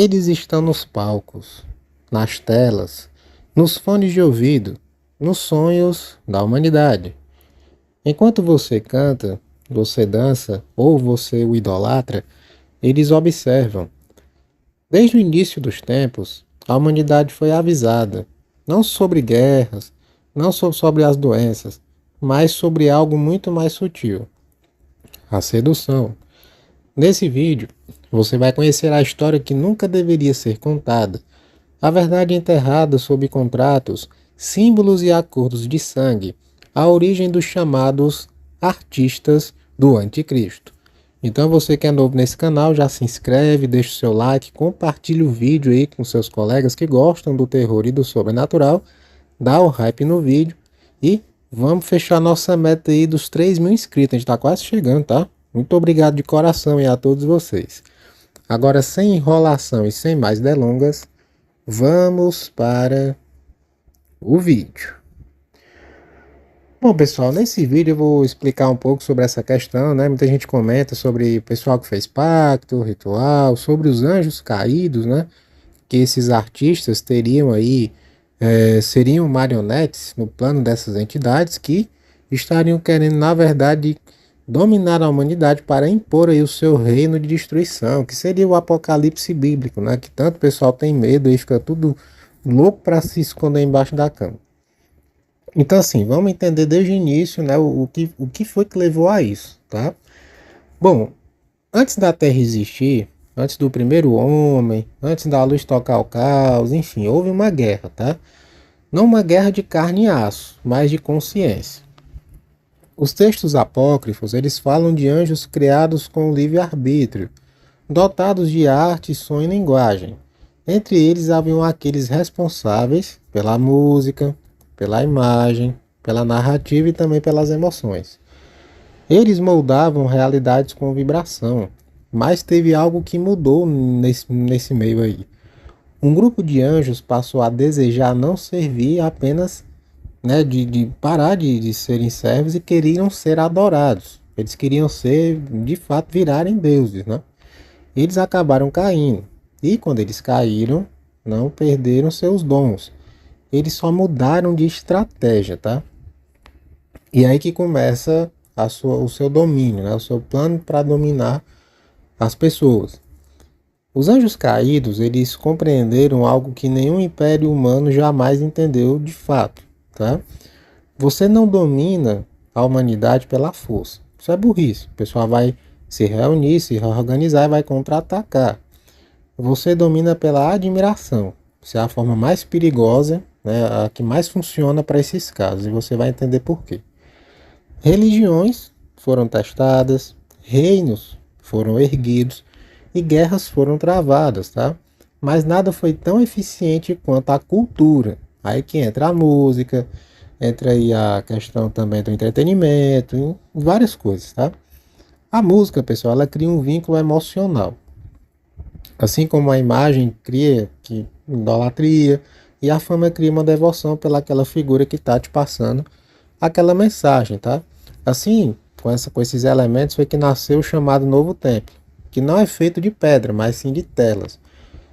Eles estão nos palcos, nas telas, nos fones de ouvido, nos sonhos da humanidade. Enquanto você canta, você dança ou você o idolatra, eles observam. Desde o início dos tempos, a humanidade foi avisada, não sobre guerras, não sobre as doenças, mas sobre algo muito mais sutil, a sedução. Nesse vídeo, você vai conhecer a história que nunca deveria ser contada, a verdade enterrada sob contratos, símbolos e acordos de sangue, a origem dos chamados artistas do anticristo. Então você que é novo nesse canal, já se inscreve, deixa o seu like, compartilha o vídeo aí com seus colegas que gostam do terror e do sobrenatural, dá o hype no vídeo e vamos fechar nossa meta aí dos 3.000 inscritos, a gente tá quase chegando, tá? Muito obrigado de coração aí a todos vocês. Agora, sem enrolação e sem mais delongas, vamos para o vídeo. Bom, pessoal, nesse vídeo eu vou explicar um pouco sobre essa questão, né? Muita gente comenta sobre o pessoal que fez pacto, ritual, sobre os anjos caídos, né? Que esses artistas teriam aí, seriam marionetes no plano dessas entidades que estariam querendo, na verdade, dominar a humanidade para impor aí o seu reino de destruição, que seria o apocalipse bíblico, né? Que tanto o pessoal tem medo e fica tudo louco para se esconder embaixo da cama. Então, assim, vamos entender desde o início, né, o que foi que levou a isso, tá? Bom, antes da Terra existir, antes do primeiro homem, antes da luz tocar o caos, enfim, houve uma guerra, tá? Não uma guerra de carne e aço, mas de consciência. Os textos apócrifos, eles falam de anjos criados com livre-arbítrio, dotados de arte, som e linguagem. Entre eles haviam aqueles responsáveis pela música, pela imagem, pela narrativa e também pelas emoções. Eles moldavam realidades com vibração, mas teve algo que mudou nesse meio aí. Um grupo de anjos passou a desejar não servir apenas, né, de parar de serem servos e queriam ser adorados. Eles queriam ser, de fato, virarem deuses, né? Eles acabaram caindo. E quando eles caíram, não perderam seus dons. Eles só mudaram de estratégia, tá? E aí que começa o seu domínio, né? O seu plano para dominar as pessoas. Os anjos caídos, eles compreenderam algo que nenhum império humano jamais entendeu de fato, tá? Você não domina a humanidade pela força. Isso é burrice. O pessoal vai se reunir, se reorganizar e vai contra-atacar. Você domina pela admiração. Isso é a forma mais perigosa, né, a que mais funciona para esses casos, e você vai entender por quê. Religiões foram testadas, reinos foram erguidos e guerras foram travadas, tá? Mas nada foi tão eficiente quanto a cultura. Aí que entra a música, entra aí a questão também do entretenimento, em várias coisas, tá? A música, pessoal, ela cria um vínculo emocional. Assim como a imagem cria que idolatria e a fama cria uma devoção pelaquela figura que está te passando aquela mensagem, tá? Assim, com esses elementos foi que nasceu o chamado Novo Templo, que não é feito de pedra, mas sim de telas.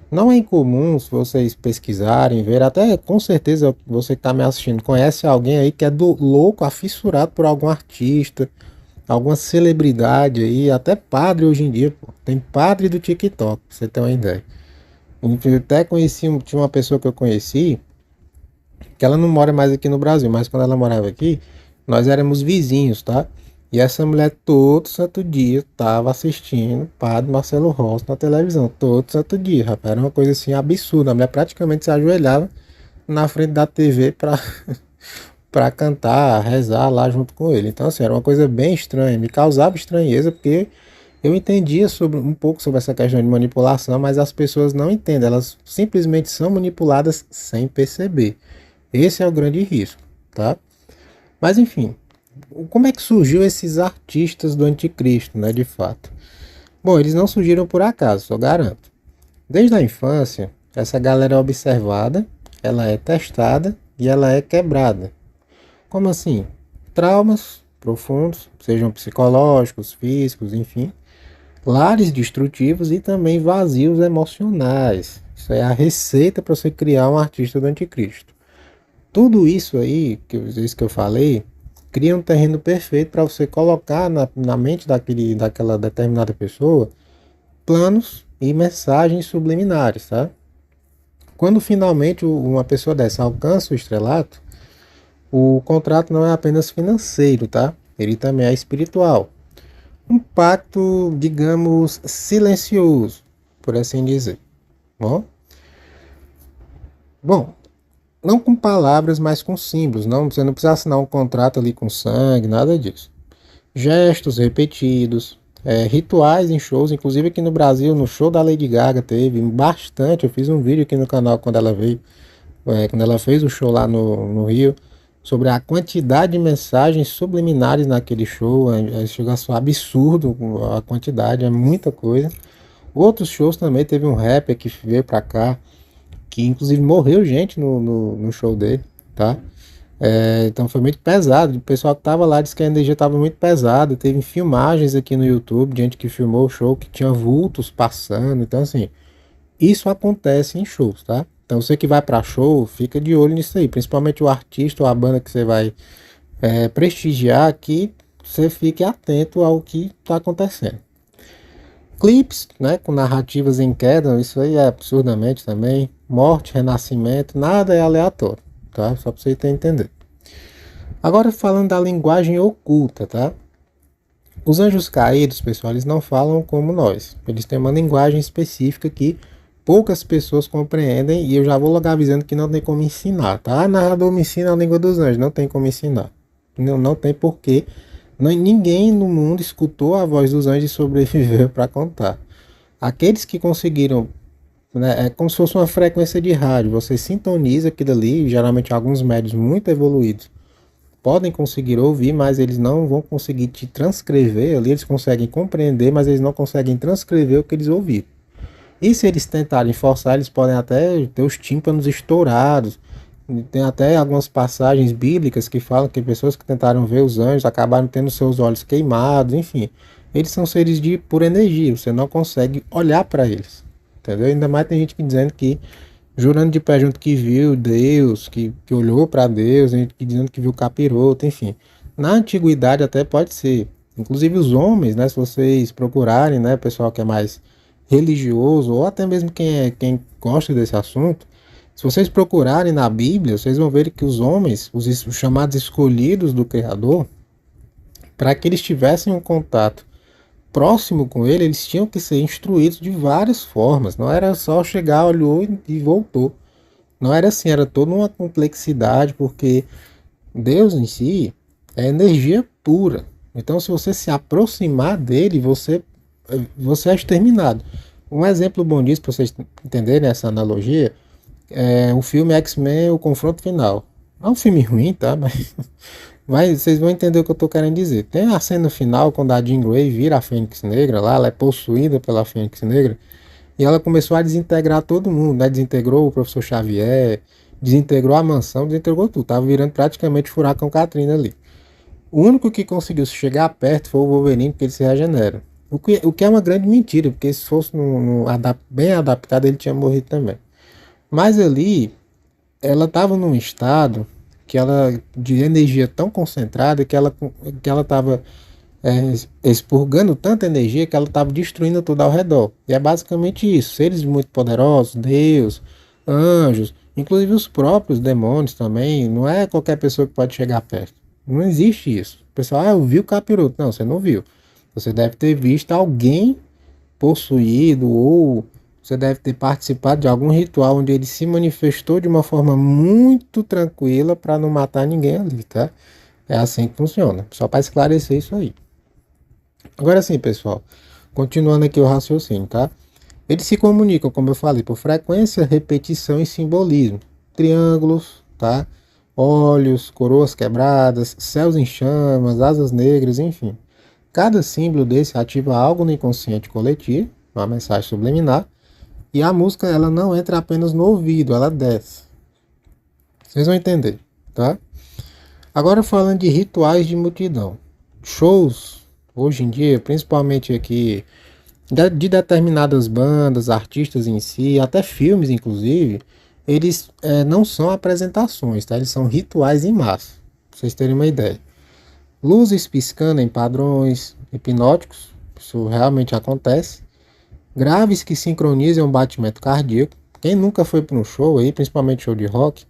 Não é incomum, se vocês pesquisarem, ver, até com certeza você que está me assistindo conhece alguém aí que é do louco, afissurado por algum artista, alguma celebridade aí, até padre hoje em dia, pô. Tem padre do TikTok, pra você ter uma ideia. Eu até conheci, tinha uma pessoa que eu conheci, que ela não mora mais aqui no Brasil, mas quando ela morava aqui, nós éramos vizinhos, tá? E essa mulher todo santo dia tava assistindo Padre Marcelo Rossi na televisão, todo santo dia, rapaz. Era uma coisa assim absurda. A mulher praticamente se ajoelhava na frente da TV pra, pra cantar, rezar lá junto com ele. Então, assim, era uma coisa bem estranha. Me causava estranheza porque eu entendia um pouco sobre essa questão de manipulação, mas as pessoas não entendem. Elas simplesmente são manipuladas sem perceber. Esse é o grande risco, tá? Mas enfim, como é que surgiu esses artistas do anticristo, né, de fato? Bom, eles não surgiram por acaso, só garanto. Desde a infância, essa galera é observada, ela é testada e ela é quebrada. Como assim? Traumas profundos, sejam psicológicos, físicos, enfim, lares destrutivos e também vazios emocionais. Isso é a receita para você criar um artista do anticristo. Tudo isso aí, isso que eu falei, cria um terreno perfeito para você colocar na mente daquela determinada pessoa planos e mensagens subliminares, tá? Quando finalmente uma pessoa dessa alcança o estrelato, o contrato não é apenas financeiro, tá? Ele também é espiritual. Um pacto, digamos, silencioso, por assim dizer. Bom, bom, não com palavras, mas com símbolos. Não, você não precisa assinar um contrato ali com sangue, nada disso. Gestos repetidos, rituais em shows, inclusive aqui no Brasil, no show da Lady Gaga teve bastante. Eu fiz um vídeo aqui no canal quando ela veio, quando ela fez o show lá no Rio, sobre a quantidade de mensagens subliminares naquele show. Chega a ser absurdo a quantidade, é muita coisa. Outros shows também, teve um rapper que veio pra cá, que inclusive morreu gente no show dele, tá? Então foi muito pesado. O pessoal que tava lá disse que a energia estava muito pesada. Teve filmagens aqui no YouTube de gente que filmou o show que tinha vultos passando. Então, assim, isso acontece em shows, tá? Então, você que vai para show, fica de olho nisso aí. Principalmente o artista ou a banda que você vai prestigiar, que você fique atento ao que está acontecendo. Clipes, né, com narrativas em queda, isso aí é absurdamente também. Morte, renascimento, nada é aleatório, tá? Só para você entender. Agora falando da linguagem oculta, tá? Os anjos caídos, pessoal, eles não falam como nós. Eles têm uma linguagem específica que poucas pessoas compreendem, e eu já vou logo avisando que não tem como ensinar, tá? Ah, narrador me ensina a língua dos anjos. Não tem como ensinar. Não tem porquê. Ninguém no mundo escutou a voz dos anjos e sobreviveu para contar. Aqueles que conseguiram, né, é como se fosse uma frequência de rádio. Você sintoniza aquilo ali, geralmente alguns médios muito evoluídos podem conseguir ouvir, mas eles não vão conseguir te transcrever ali. Eles conseguem compreender, mas eles não conseguem transcrever o que eles ouviram. E se eles tentarem forçar, eles podem até ter os tímpanos estourados. Tem até algumas passagens bíblicas que falam que pessoas que tentaram ver os anjos acabaram tendo seus olhos queimados, enfim. Eles são seres de pura energia, você não consegue olhar para eles, entendeu? Ainda mais tem gente que dizendo que, jurando de pé junto, que viu Deus, que olhou para Deus, gente que dizendo que viu capiroto, enfim. Na antiguidade até pode ser. Inclusive os homens, né, se vocês procurarem, né, pessoal que é mais religioso, ou até mesmo quem gosta desse assunto, se vocês procurarem na Bíblia, vocês vão ver que os homens, os chamados escolhidos do Criador, para que eles tivessem um contato próximo com ele, eles tinham que ser instruídos de várias formas. Não era só chegar, olhou e voltou. Não era assim, era toda uma complexidade, porque Deus em si é energia pura. Então, se você se aproximar dele, você é exterminado. Um exemplo bom disso, para vocês entenderem essa analogia, é o filme X-Men, O Confronto Final. É um filme ruim, tá? Mas vocês vão entender o que eu tô querendo dizer. Tem a cena final, quando a Jean Grey vira a Fênix Negra lá, ela é possuída pela Fênix Negra, e ela começou a desintegrar todo mundo, né? Desintegrou o professor Xavier, desintegrou a mansão, desintegrou tudo. Tava virando praticamente Furacão Katrina ali. O único que conseguiu chegar perto foi o Wolverine, porque ele se regenera. O que é uma grande mentira, porque se fosse bem adaptado, ele tinha morrido também. Mas ali, ela estava num estado de energia tão concentrada que ela estava expurgando tanta energia que ela estava destruindo tudo ao redor. E é basicamente isso. Seres muito poderosos, Deus, anjos, inclusive os próprios demônios também. Não é qualquer pessoa que pode chegar perto. Não existe isso. O pessoal, eu vi o capiroto. Não, você não viu. Você deve ter visto alguém possuído, ou você deve ter participado de algum ritual onde ele se manifestou de uma forma muito tranquila para não matar ninguém ali, tá? É assim que funciona. Só para esclarecer isso aí. Agora sim, pessoal. Continuando aqui o raciocínio, tá? Eles se comunicam, como eu falei, por frequência, repetição e simbolismo. Triângulos, tá? Olhos, coroas quebradas, céus em chamas, asas negras, enfim. Cada símbolo desse ativa algo no inconsciente coletivo, uma mensagem subliminar, e a música ela não entra apenas no ouvido, ela desce. Vocês vão entender, tá? Agora falando de rituais de multidão. Shows, hoje em dia, principalmente aqui de determinadas bandas, artistas em si, até filmes inclusive, eles não são apresentações, tá? Eles são rituais em massa, pra vocês terem uma ideia. Luzes piscando em padrões hipnóticos, isso realmente acontece. Graves que sincronizam o batimento cardíaco. Quem nunca foi para um show aí, principalmente show de rock,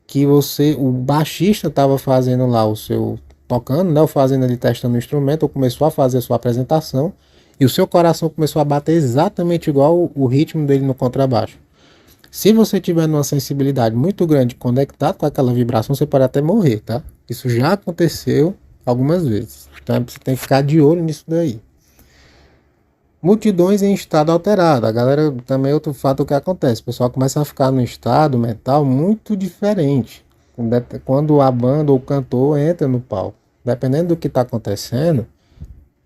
que o baixista estava fazendo lá o seu, tocando, né, ou fazendo ali, testando o instrumento, ou começou a fazer a sua apresentação, e o seu coração começou a bater exatamente igual o ritmo dele no contrabaixo. Se você tiver uma sensibilidade muito grande conectado com aquela vibração, você pode até morrer, tá? Isso já aconteceu algumas vezes. Então você tem que ficar de olho nisso daí. Multidões em estado alterado. A galera também é outro fato que acontece. O pessoal começa a ficar num estado mental muito diferente. Quando a banda ou o cantor entra no palco. Dependendo do que está acontecendo,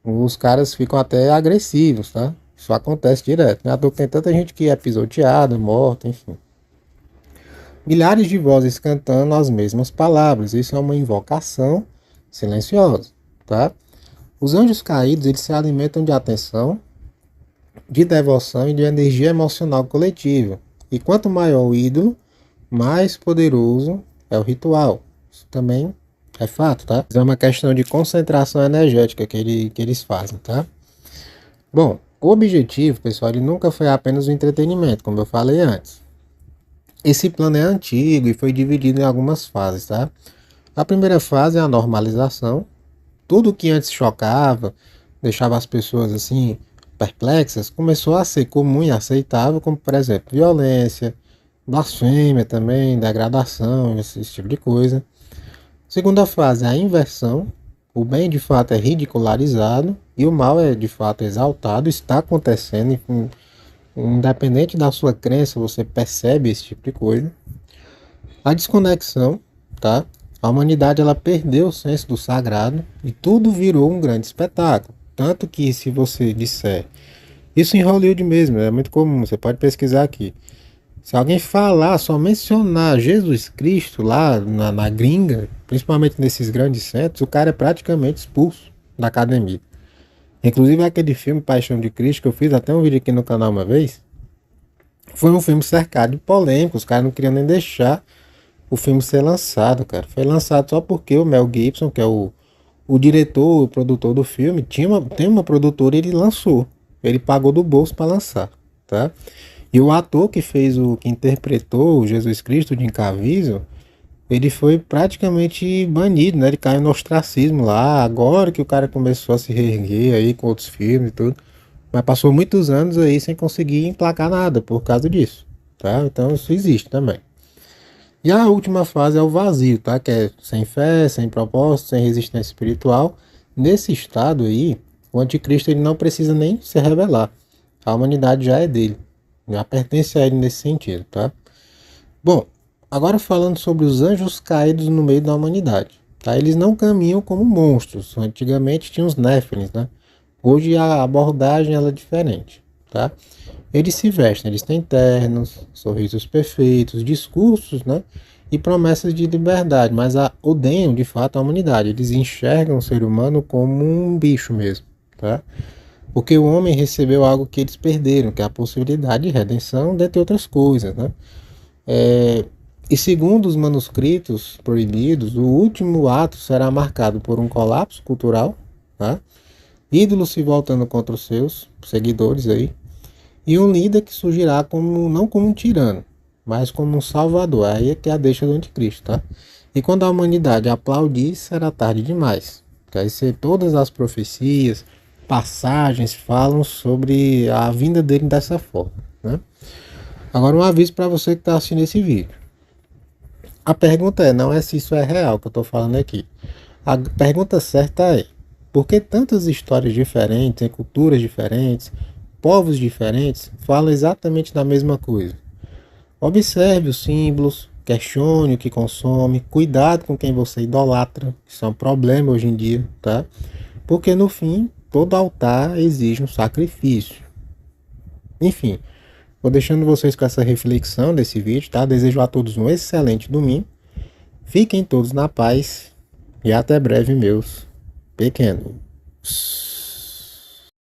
os caras ficam até agressivos, tá? Isso acontece direto. Né? Tem tanta gente que é pisoteada, morta, enfim. Milhares de vozes cantando as mesmas palavras. Isso é uma invocação silenciosa, tá? Os anjos caídos, eles se alimentam de atenção, de devoção e de energia emocional coletiva. E quanto maior o ídolo, mais poderoso é o ritual. Isso também é fato, tá? Isso é uma questão de concentração energética que eles fazem, tá? Bom, o objetivo, pessoal, ele nunca foi apenas o entretenimento, como eu falei antes. Esse plano é antigo e foi dividido em algumas fases, tá? A primeira fase é a normalização. Tudo que antes chocava, deixava as pessoas assim perplexas, começou a ser comum e aceitável, como por exemplo, violência, blasfêmia também, degradação, esse tipo de coisa. Segunda fase é a inversão. O bem de fato é ridicularizado e o mal é de fato exaltado, está acontecendo, independente da sua crença, você percebe esse tipo de coisa. A desconexão, tá? A humanidade ela perdeu o senso do sagrado e tudo virou um grande espetáculo. Tanto que se você disser, isso em Hollywood mesmo, é muito comum, você pode pesquisar aqui. Se alguém falar, só mencionar Jesus Cristo lá na gringa, principalmente nesses grandes centros, o cara é praticamente expulso da academia. Inclusive aquele filme Paixão de Cristo, que eu fiz até um vídeo aqui no canal uma vez, foi um filme cercado de polêmica, os caras não queriam nem deixar o filme ser lançado, cara. Foi lançado só porque o Mel Gibson, que é o diretor, o produtor do filme, tem uma produtora e ele lançou. Ele pagou do bolso para lançar, tá? E o ator que interpretou o Jesus Cristo, de Jim Caviezel, ele foi praticamente banido, né? Ele caiu no ostracismo lá, agora que o cara começou a se reerguer aí com outros filmes e tudo. Mas passou muitos anos aí sem conseguir emplacar nada por causa disso, tá? Então isso existe também. E a última fase é o vazio, tá? Que é sem fé, sem propósito, sem resistência espiritual. Nesse estado aí, o anticristo ele não precisa nem se revelar. A humanidade já é dele, já pertence a ele nesse sentido, tá? Bom, agora falando sobre os anjos caídos no meio da humanidade, tá? Eles não caminham como monstros. Antigamente tinha os Néfilins, né? Hoje a abordagem ela é diferente, tá? Eles se vestem, eles têm ternos, sorrisos perfeitos, discursos, né? E promessas de liberdade, mas odeiam de fato a humanidade. Eles enxergam o ser humano como um bicho mesmo, tá? Porque o homem recebeu algo que eles perderam, que é a possibilidade de redenção, dentre outras coisas, né? E segundo os manuscritos proibidos, o último ato será marcado por um colapso cultural, tá? Ídolos se voltando contra os seus seguidores aí, e um líder que surgirá como, não como um tirano, mas como um salvador. Aí é que é a deixa do anticristo, tá? E quando a humanidade aplaudir, será tarde demais. Que aí todas as profecias, passagens falam sobre a vinda dele dessa forma, né? Agora um aviso para você que está assistindo esse vídeo. A pergunta não é se isso é real que eu estou falando aqui. A pergunta certa é: por que tantas histórias diferentes, em culturas diferentes, povos diferentes, falam exatamente da mesma coisa? Observe os símbolos, questione o que consome, cuidado com quem você idolatra, isso é um problema hoje em dia, tá? Porque no fim, todo altar exige um sacrifício. Enfim, vou deixando vocês com essa reflexão desse vídeo, tá? Desejo a todos um excelente domingo. Fiquem todos na paz e até breve, meus pequenos.